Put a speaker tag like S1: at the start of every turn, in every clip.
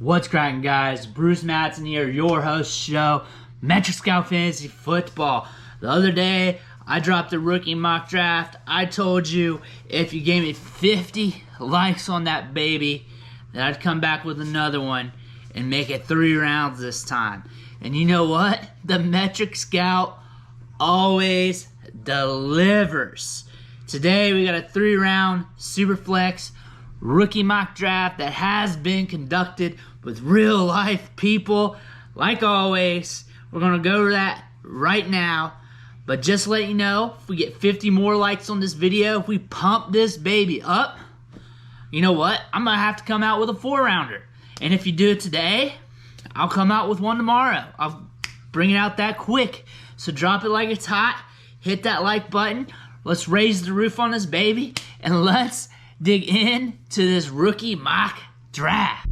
S1: What's cracking, guys? Bruce Madsen here, your host show, Metric Scout Fantasy Football. The other day, I dropped a rookie mock draft. I told you if you gave me 50 likes on that baby, that I'd come back with another one and make it 3 rounds this time. And you know what? The Metric Scout always delivers. Today, we got a 3-round Superflex rookie mock draft that has been conducted with real life people. Like always, we're going to go over that right now. But just to let you know, if we get 50 more likes on this video, if we pump this baby up, you know what? I'm going to have to come out with a 4-rounder. And if you do it today, I'll come out with one tomorrow. I'll bring it out that quick. So drop it like it's hot. Hit that like button. Let's raise the roof on this baby. And let's dig into this rookie mock draft.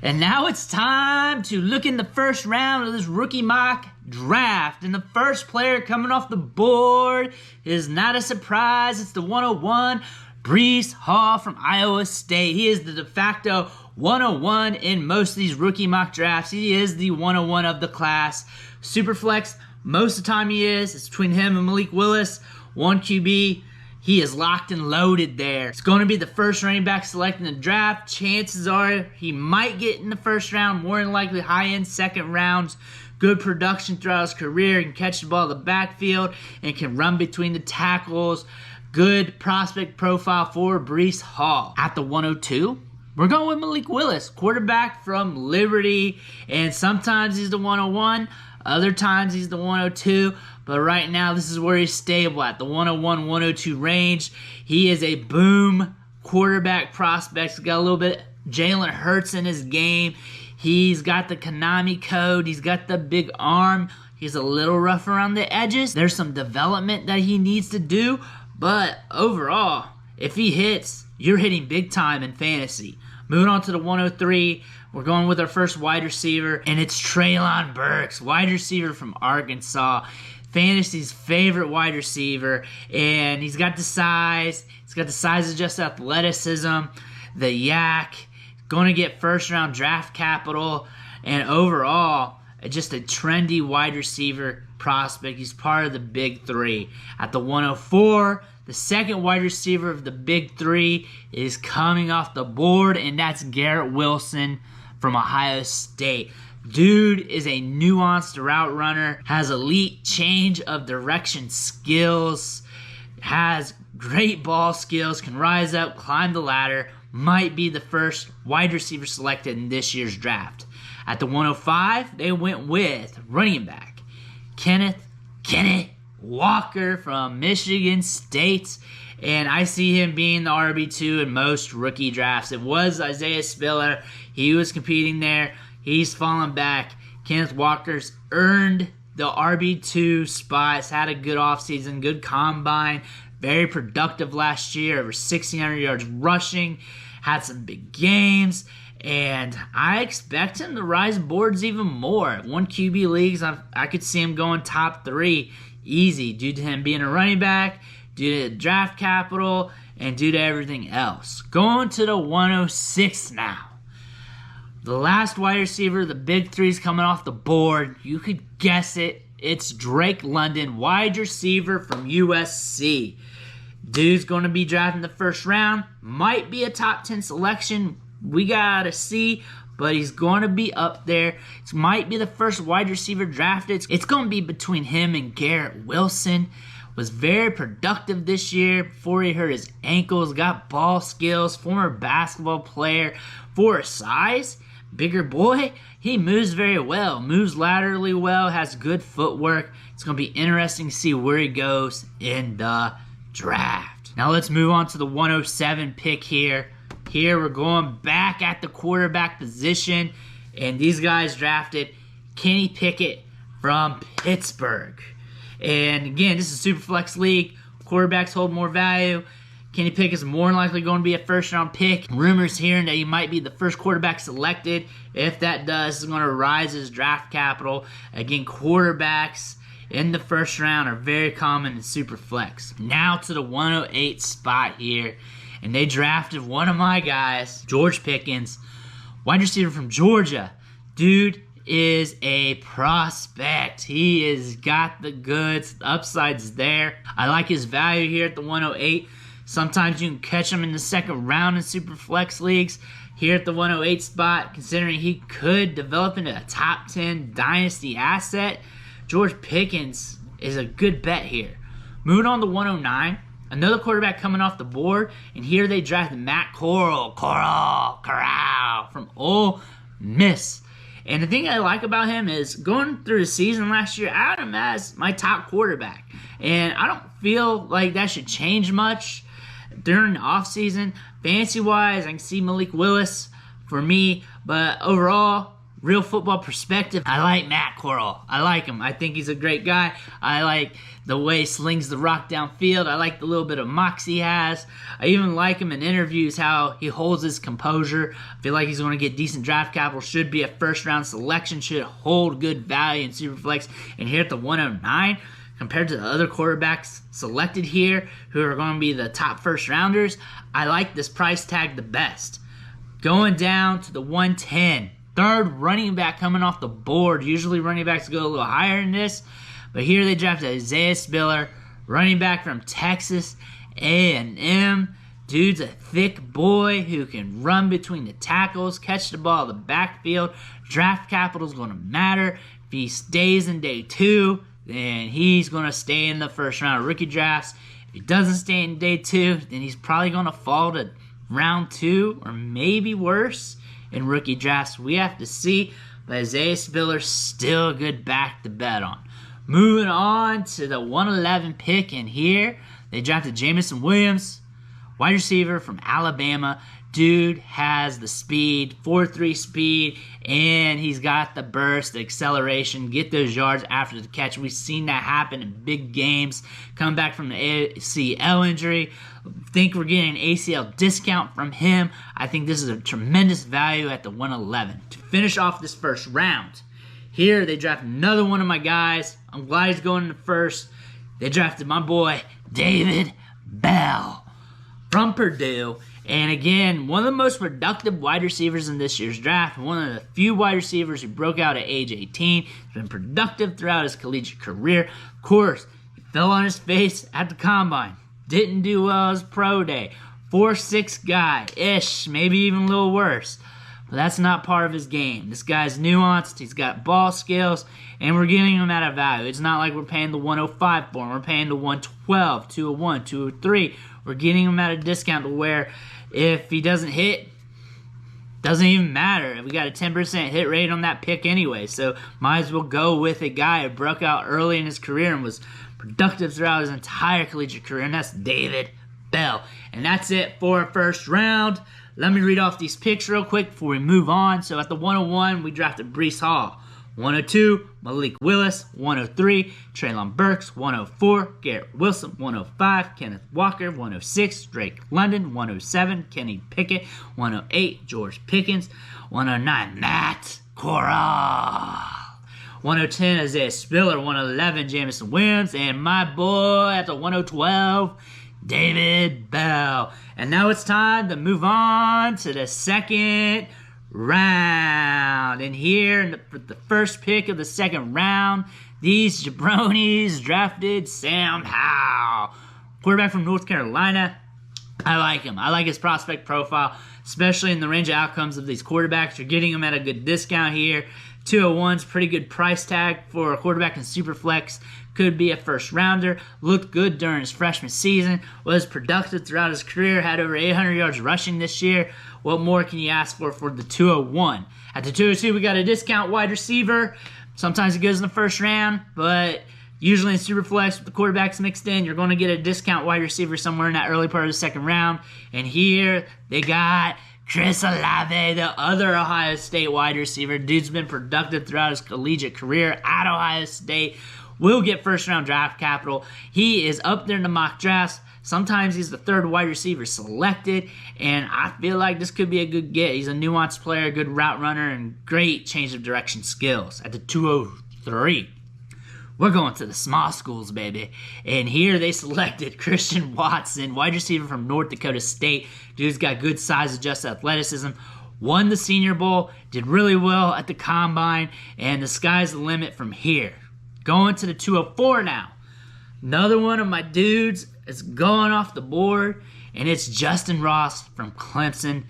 S1: And now it's time to look in the first round of this rookie mock draft. And the first player coming off the board is not a surprise. It's the 101, Breece Hall from Iowa State. He is the de facto 101 in most of these rookie mock drafts. He is the 101 of the class. Superflex, most of the time he is. It's between him and Malik Willis. 1 QB. He is locked and loaded there. It's going to be the first running back selected in the draft. Chances are he might get in the first round. More than likely high-end second rounds. Good production throughout his career. He can catch the ball in the backfield and can run between the tackles. Good prospect profile for Breece Hall. At the 102, we're going with Malik Willis, quarterback from Liberty. And sometimes he's the 101. Other times he's the 102, but right now this is where he's stable at, the 101-102 range. He is a boom quarterback prospect. He's got a little bit Jalen Hurts in his game. He's got the Konami code. He's got the big arm. He's a little rough around the edges. There's some development that he needs to do, but overall, if he hits, you're hitting big time in fantasy. Moving on to the 103, we're going with our first wide receiver, and it's Treylon Burks, wide receiver from Arkansas. Fantasy's favorite wide receiver, and he's got the size. He's got the size-adjusted athleticism, the yak. Going to get first-round draft capital, and overall, just a trendy wide receiver prospect. He's part of the big 3. At the 104, the second wide receiver of the big 3 is coming off the board, and that's Garrett Wilson from Ohio State. Dude is a nuanced route runner, has elite change of direction skills, has great ball skills, can rise up, climb the ladder, might be the first wide receiver selected in this year's draft. At the 105, they went with running back Kenneth Walker from Michigan State, and I see him being the RB2 in most rookie drafts. It was Isaiah Spiller. He was competing there. He's fallen back. Kenneth Walker's earned the RB2 spot. He's had a good offseason, good combine, very productive last year, over 1,600 yards rushing, had some big games, and I expect him to rise boards even more. 1 QB leagues, I could see him going top 3 easy due to him being a running back, due to draft capital, and due to everything else. Going to the 106 now. The last wide receiver, the big 3's coming off the board. You could guess it. It's Drake London, wide receiver from USC. Dude's going to be drafted in the first round. Might be a top 10 selection. We got to see, but he's going to be up there. It might be the first wide receiver drafted. It's going to be between him and Garrett Wilson. Was very productive this year before he hurt his ankles. Got ball skills. Former basketball player. For his size, bigger boy, he moves very well. Moves laterally well. Has good footwork. It's going to be interesting to see where he goes in the draft. Now let's move on to the 107 pick here. Here we're going back at the quarterback position, and these guys drafted Kenny Pickett from Pittsburgh. And again, this is a Superflex league. Quarterbacks hold more value. Kenny Pickett is more than likely going to be a first-round pick. Rumors hearing that he might be the first quarterback selected. If that does, it's going to rise his draft capital. Again, quarterbacks in the first round are very common in Superflex. Now to the 108 spot here, and they drafted one of my guys, George Pickens, wide receiver from Georgia. Dude is a prospect. He has got the goods. The upside's there. I like his value here at the 108. Sometimes you can catch him in the second round in Superflex leagues. Here at the 108 spot, considering he could develop into a top 10 Dynasty asset, George Pickens is a good bet here. Moving on to 109, another quarterback coming off the board, and here they drafted Matt Corral from Ole Miss. And the thing I like about him is going through the season last year, I had him as my top quarterback. And I don't feel like that should change much during the offseason. Fantasy-wise, I can see Malik Willis for me. But overall, real football perspective, I like Matt Corral. I like him. I think he's a great guy. I like the way he slings the rock downfield. I like the little bit of moxie he has. I even like him in interviews, how he holds his composure. I feel like he's going to get decent draft capital. Should be a first-round selection. Should hold good value in Superflex. And here at the 109, compared to the other quarterbacks selected here, who are going to be the top first-rounders, I like this price tag the best. Going down to the 110, third running back coming off the board. Usually running backs go a little higher than this, but here they drafted Isaiah Spiller, running back from Texas A&M. Dude's a thick boy who can run between the tackles, catch the ball in the backfield. Draft capital is going to matter. If he stays in day 2, then he's going to stay in the first round of rookie drafts. If he doesn't stay in day 2, then he's probably going to fall to round 2 or maybe worse in rookie drafts. We have to see, but Isaiah Spiller's still a good back to bet on. Moving on to the 111 pick, and here they drafted Jamison Williams, wide receiver from Alabama. Dude has the speed, 4.3 speed, and he's got the burst, the acceleration, get those yards after the catch. We've seen that happen in big games. Come back from the ACL injury. Think we're getting an ACL discount from him. I think this is a tremendous value at the 111. To finish off this first round, here they drafted another one of my guys. I'm glad he's going in the first. They drafted my boy, David Bell from Purdue. And again, one of the most productive wide receivers in this year's draft. One of the few wide receivers who broke out at age 18. He's been productive throughout his collegiate career. Of course, he fell on his face at the combine. Didn't do well as pro day. 4'6" guy-ish, maybe even a little worse. But that's not part of his game. This guy's nuanced. He's got ball skills, and we're getting him at a value. It's not like we're paying the 105 for him. We're paying the 112, 201, 203. We're getting him at a discount to where if he doesn't hit, doesn't even matter. We got a 10% hit rate on that pick anyway, so might as well go with a guy who broke out early in his career and was productive throughout his entire collegiate career, and that's David Bell. And that's it for our first round. Let me read off these picks real quick before we move on. So at the 101, we drafted Breece Hall. 102, Malik Willis. 103, Treylon Burks. 104, Garrett Wilson. 105, Kenneth Walker. 106, Drake London. 107, Kenny Pickett. 108, George Pickens. 109, Matt Corral. 110, Isaiah Spiller. 111, Jamison Williams. And my boy at the 112, David Bell. And now it's time to move on to the second round. And here, for the first pick of the second round, these jabronis drafted Sam Howell, quarterback from North Carolina. I like him. I like his prospect profile, especially in the range of outcomes of these quarterbacks. You're getting him at a good discount here. 201's pretty good price tag for a quarterback in Superflex. Could be a first rounder. Looked good during his freshman season. Was productive throughout his career. Had over 800 yards rushing this year. What more can you ask for the 201? At the 202, we got a discount wide receiver. Sometimes it goes in the first round, but usually in Superflex with the quarterbacks mixed in, you're going to get a discount wide receiver somewhere in that early part of the second round. And here they got Chris Olave, the other Ohio State wide receiver. Dude's been productive throughout his collegiate career at Ohio State. Will get first-round draft capital. He is up there in the mock drafts. Sometimes he's the third wide receiver selected, and I feel like this could be a good get. He's a nuanced player, good route runner, and great change of direction skills. At the 203, We're going to the small schools, baby. And here they selected Christian Watson, wide receiver from North Dakota State. Dude's got good size, adjusted athleticism. Won the Senior Bowl, did really well at the Combine, and the sky's the limit from here. Going to the 204 now. Another one of my dudes is going off the board, and it's Justin Ross from Clemson.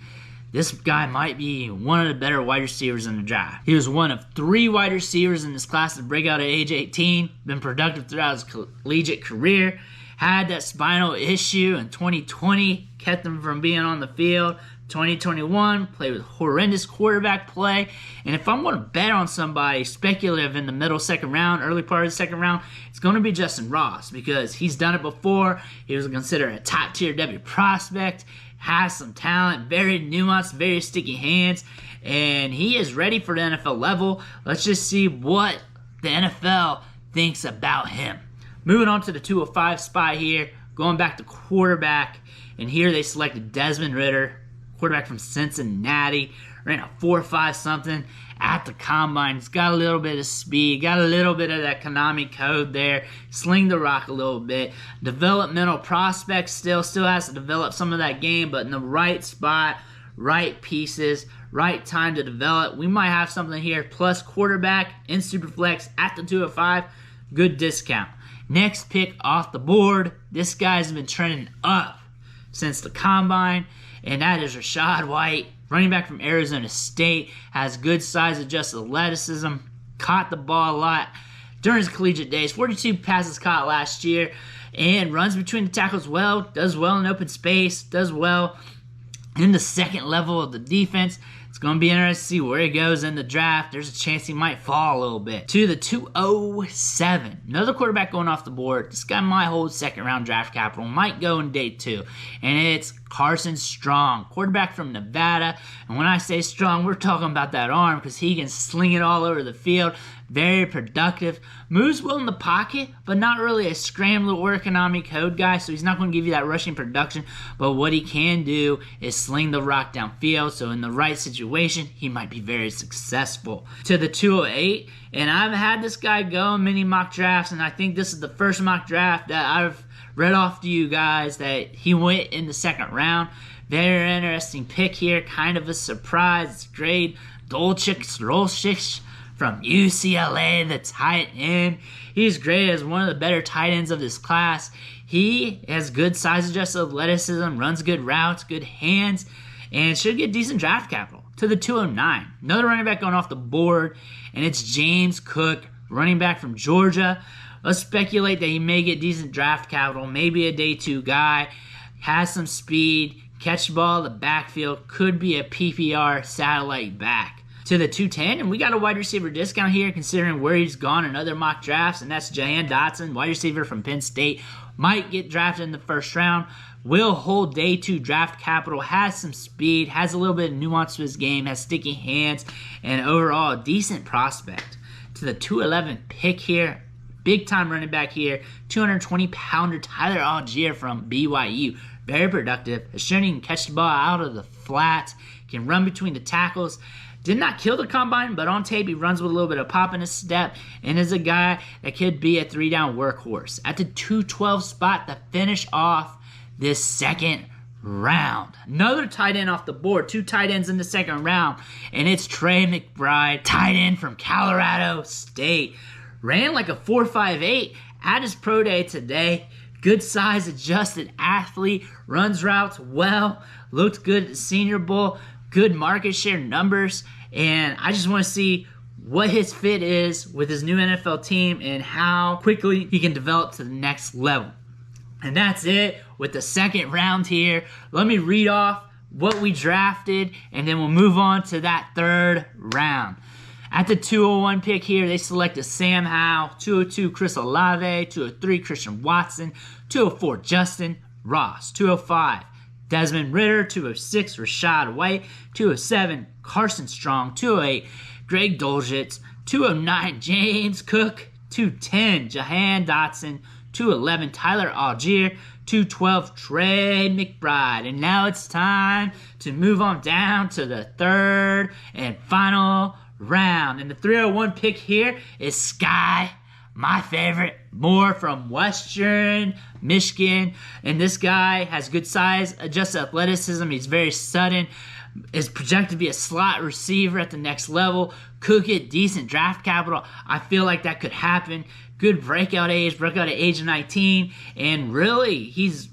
S1: This guy might be one of the better wide receivers in the draft. He was one of 3 wide receivers in this class to break out at age 18, been productive throughout his collegiate career, had that spinal issue in 2020, kept him from being on the field. 2021, played with horrendous quarterback play. And if I'm going to bet on somebody speculative in the middle second round, early part of the second round, it's going to be Justin Ross because he's done it before. He was considered a top-tier W prospect, has some talent, very nuanced, very sticky hands, and he is ready for the NFL level. Let's just see what the NFL thinks about him. Moving on to the 205 spot here, going back to quarterback, and here they selected Desmond Ridder, quarterback from Cincinnati, ran a 4.5 something at the Combine. He's got a little bit of speed, got a little bit of that Konami code there, sling the rock a little bit. Developmental prospect still has to develop some of that game, but in the right spot, right pieces, right time to develop. We might have something here, plus quarterback in Superflex at the 205, good discount. Next pick off the board, this guy's been trending up since the Combine, and that is Rachaad White, running back from Arizona State, has good size, adjusted athleticism, caught the ball a lot during his collegiate days, 42 passes caught last year, and runs between the tackles well, does well in open space, does well in the second level of the defense. It's going to be interesting to see where he goes in the draft. There's a chance he might fall a little bit. To the 207. Another quarterback going off the board. This guy might hold second-round draft capital. Might go in day 2. And it's Carson Strong, quarterback from Nevada. And when I say strong, we're talking about that arm because he can sling it all over the field. Very productive. Moves well in the pocket, but not really a scrambler or Konami code guy, so he's not going to give you that rushing production. But what he can do is sling the rock downfield, so in the right situation, he might be very successful. To the 208, and I've had this guy go in many mock drafts, and I think this is the first mock draft that I've read off to you guys that he went in the second round. Very interesting pick here, kind of a surprise. It's great. Dolchich from UCLA, the tight end. He's great as one of the better tight ends of this class. He has good size adjusted athleticism, runs good routes, good hands, and should get decent draft capital. To the 209, another running back going off the board, and it's James Cook, running back from Georgia. Let's speculate that he may get decent draft capital, maybe a day 2 guy, has some speed, catch the ball in the backfield, could be a PPR satellite back. To the 210, and we got a wide receiver discount here considering where he's gone in other mock drafts, and that's Jahan Dotson, wide receiver from Penn State. Might get drafted in the first round, will hold day 2 draft capital, has some speed, has a little bit of nuance to his game, has sticky hands, and overall a decent prospect. To the 211 pick here, big time running back here, 220-pounder Tyler Algier from BYU. Very productive, has shown he can catch the ball out of the flat, can run between the tackles. Did not kill the Combine, but on tape he runs with a little bit of pop in his step and is a guy that could be a 3-down workhorse. At the 212 spot to finish off this second round. Another tight end off the board. 2 tight ends in the second round, and it's Trey McBride, tight end from Colorado State. Ran like a 4.58 at his pro day today. Good size, adjusted athlete, runs routes well, looked good at the Senior Bowl, good market share numbers, and I just want to see what his fit is with his new NFL team and how quickly he can develop to the next level. And that's it with the second round here. Let me read off what we drafted, and then we'll move on to that third round. At the 201 pick here, they selected Sam Howell, 202 Chris Olave, 203 Christian Watson, 204 Justin Ross, 205 Desmond Ridder, 206 Rachaad White, 207 Carson Strong, 208 Greg Dulcich, 209 James Cook, 210 Jahan Dotson, 211 Tyler Algier, 212 Trey McBride. And now it's time to move on down to the third and final round. And the 301 pick here is Sky my favorite, more from Western Michigan. And this guy has good size, adjusted athleticism. He's very sudden. Is projected to be a slot receiver at the next level. Could get decent draft capital. I feel like that could happen. Good breakout at age of 19. And really, he's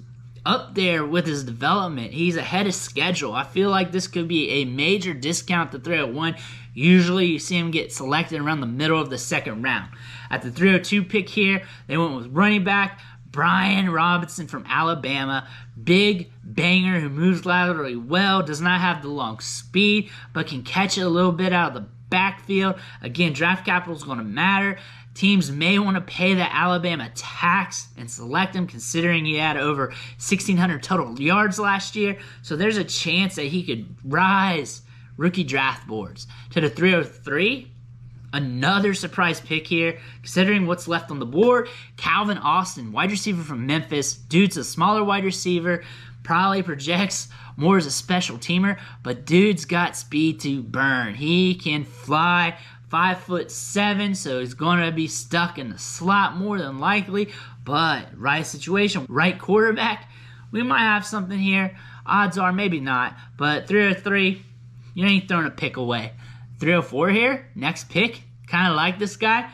S1: up there with his development. He's ahead of schedule. I feel like this could be a major discount to 301. Usually you see him get selected around the middle of the second round. At the 302 pick here, they went with running back Brian Robinson from Alabama. Big banger who moves laterally well, does not have the long speed, but can catch it a little bit out of the backfield. Again, draft capital is going to matter. Teams may want to pay the Alabama tax and select him, considering he had over 1,600 total yards last year. So there's a chance that he could rise rookie draft boards. To the 303, another surprise pick here, considering what's left on the board. Calvin Austin, wide receiver from Memphis. Dude's a smaller wide receiver, probably projects more as a special teamer, but dude's got speed to burn. He can fly. 5'7", so he's going to be stuck in the slot more than likely. But right situation, right quarterback, we might have something here. Odds are maybe not. But 303, you ain't throwing a pick away. 304 here, next pick. Kind of like this guy.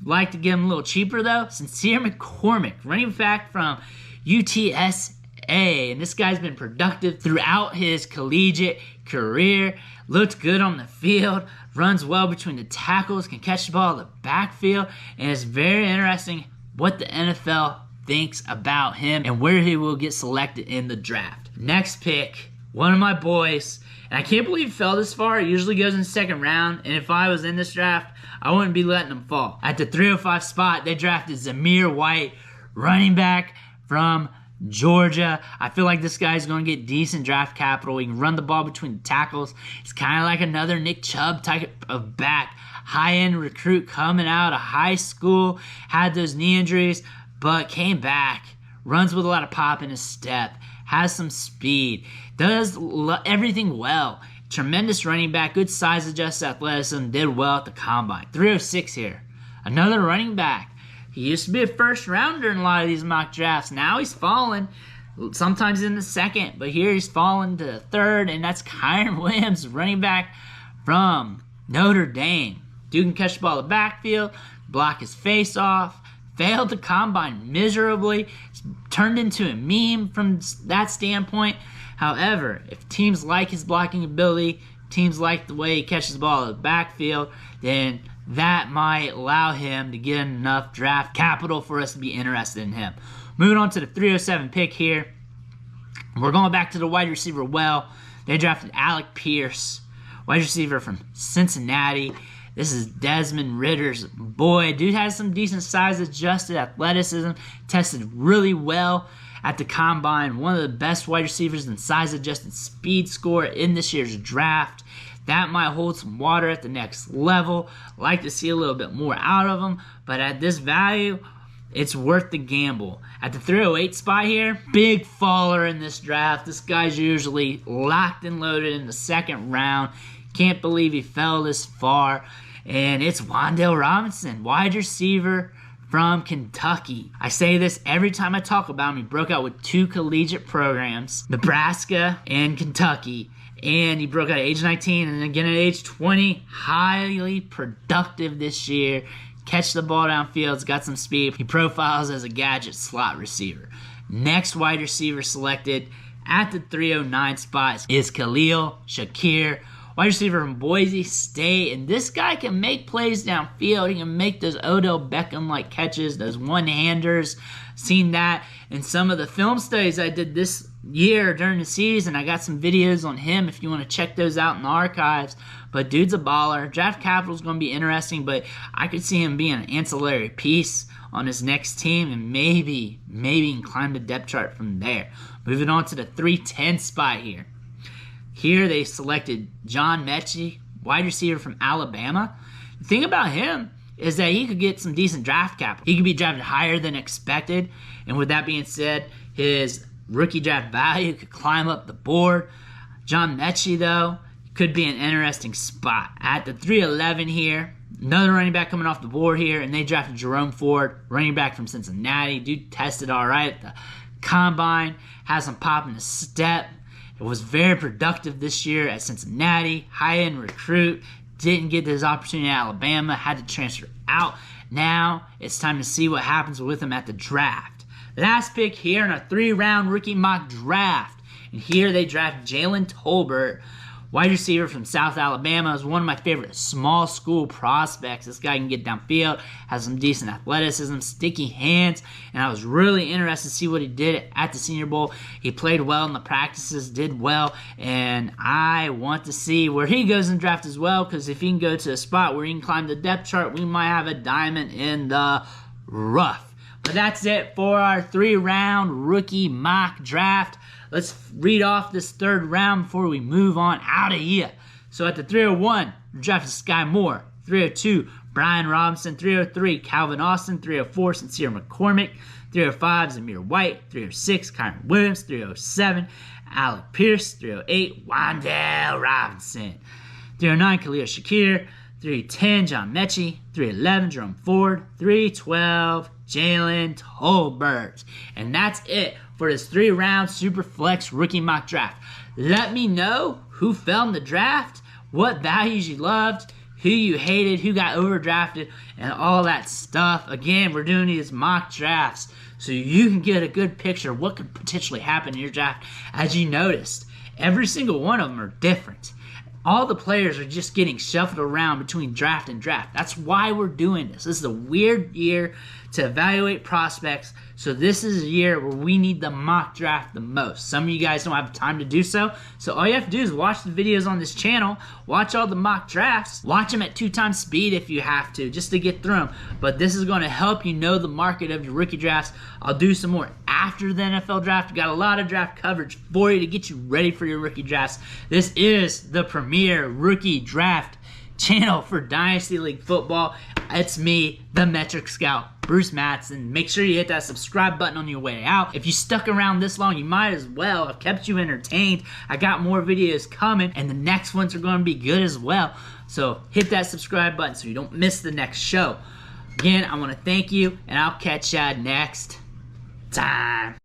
S1: Like to get him a little cheaper though. Sincere McCormick, running back from UTSA. And this guy's been productive throughout his collegiate career. Looked good on the field. Runs well between the tackles. Can catch the ball in the backfield. And it's very interesting what the NFL thinks about him and where he will get selected in the draft. Next pick, one of my boys. And I can't believe he fell this far. He usually goes in the second round. And if I was in this draft, I wouldn't be letting him fall. At the 305 spot, they drafted Zamir White, running back from Georgia. I feel like this guy's going to get decent draft capital. He can run the ball between the tackles. It's kind of like another Nick Chubb type of back. High-end recruit coming out of high school. Had those knee injuries, but came back. Runs with a lot of pop in his step. Has some speed. Does everything well. Tremendous running back. Good size adjusted athleticism. Did well at the combine. 306 here. Another running back. He used to be a first rounder in a lot of these mock drafts. Now he's fallen, sometimes in the second, but here he's fallen to the third, and that's Kyron Williams, running back from Notre Dame. Dude can catch the ball in the backfield, block his face off, failed the combine miserably, turned into a meme from that standpoint. However, if teams like his blocking ability, teams like the way he catches the ball in the backfield, then that might allow him to get enough draft capital for us to be interested in him. Moving on to the 307 pick here. We're going back to the wide receiver well. They drafted Alec Pierce, wide receiver from Cincinnati. This is Desmond Ritter's boy. Dude has some decent size adjusted athleticism. Tested really well at the combine. One of the best wide receivers in size adjusted speed score in this year's draft. That might hold some water at the next level. Like to see a little bit more out of him. But at this value, it's worth the gamble. At the 308 spot here, big faller in this draft. This guy's usually locked and loaded in the second round. Can't believe he fell this far. And it's Wan'Dale Robinson, wide receiver from Kentucky. I say this every time I talk about him. He broke out with 2 collegiate programs, Nebraska and Kentucky. And he broke out at age 19 and again at age 20. Highly productive this year. Catch the ball downfield. He's got some speed. He profiles as a gadget slot receiver. Next wide receiver selected at the 309 spot is Khalil Shakir, wide receiver from Boise State. And this guy can make plays downfield. He can make those Odell Beckham-like catches, those one-handers. Seen that in some of the film studies I did this year during the season. I got some videos on him if you want to check those out in the archives. But dude's a baller. Draft capital is going to be interesting, but I could see him being an ancillary piece on his next team and maybe he can climb the depth chart from there. Moving on to the 310 spot here. Here they selected John Mechie, wide receiver from Alabama. The thing about him is that he could get some decent draft capital. He could be drafted higher than expected. And with that being said, his rookie draft value could climb up the board. John Mechie, though, could be an interesting spot. At the 311 here, Another running back coming off the board here, and they drafted Jerome Ford, running back from Cincinnati. Dude tested all right at the combine, has some pop in his step. It was very productive this year at Cincinnati. High-end recruit. Didn't get his opportunity at Alabama. Had to transfer out. Now it's time to see what happens with him at the draft. Last pick here in our 3-round rookie mock draft. And here they draft Jalen Tolbert, wide receiver from South Alabama. Is one of my favorite small school prospects. This guy can get downfield, has some decent athleticism, sticky hands, and I was really interested to see what he did at the Senior Bowl. He played well in the practices, did well, and I want to see where he goes in the draft as well, because if he can go to a spot where he can climb the depth chart, we might have a diamond in the rough. But that's it for our 3-round rookie mock draft. Let's read off this 3rd round before we move on out of here. So at the 301, we drafted Sky Moore. 302, Brian Robinson. 303, Calvin Austin. 304, Sincere McCormick. 305, Zamir White. 306, Kyron Williams. 307, Alec Pierce. 308, Wan'Dale Robinson. 309, Khalil Shakir. 310, John Mechie. 311, Jerome Ford. 312, Jalen Tolbert. And that's it for this 3-round Superflex rookie mock draft. Let me know who fell in the draft, what values you loved, who you hated, who got overdrafted, and all that stuff. Again, we're doing these mock drafts so you can get a good picture of what could potentially happen in your draft. As you noticed, every single one of them are different. All the players are just getting shuffled around between draft and draft. That's why we're doing this. This is a weird year to evaluate prospects. So this is a year where we need the mock draft the most. Some of you guys don't have time to do so. So all you have to do is watch the videos on this channel. Watch all the mock drafts. Watch them at 2 times speed if you have to, just to get through them. But this is going to help you know the market of your rookie drafts. I'll do some more after the NFL draft. We've got a lot of draft coverage for you to get you ready for your rookie drafts. This is the premier rookie draft channel for Dynasty League football. It's me, the Metric Scout, Bruce Mattson. Make sure you hit that subscribe button on your way out. If you stuck around this long, you might as well. I've kept you entertained. I got more videos coming, and the next ones are going to be good as well. So hit that subscribe button so you don't miss the next show. Again, I want to thank you, and I'll catch ya next time.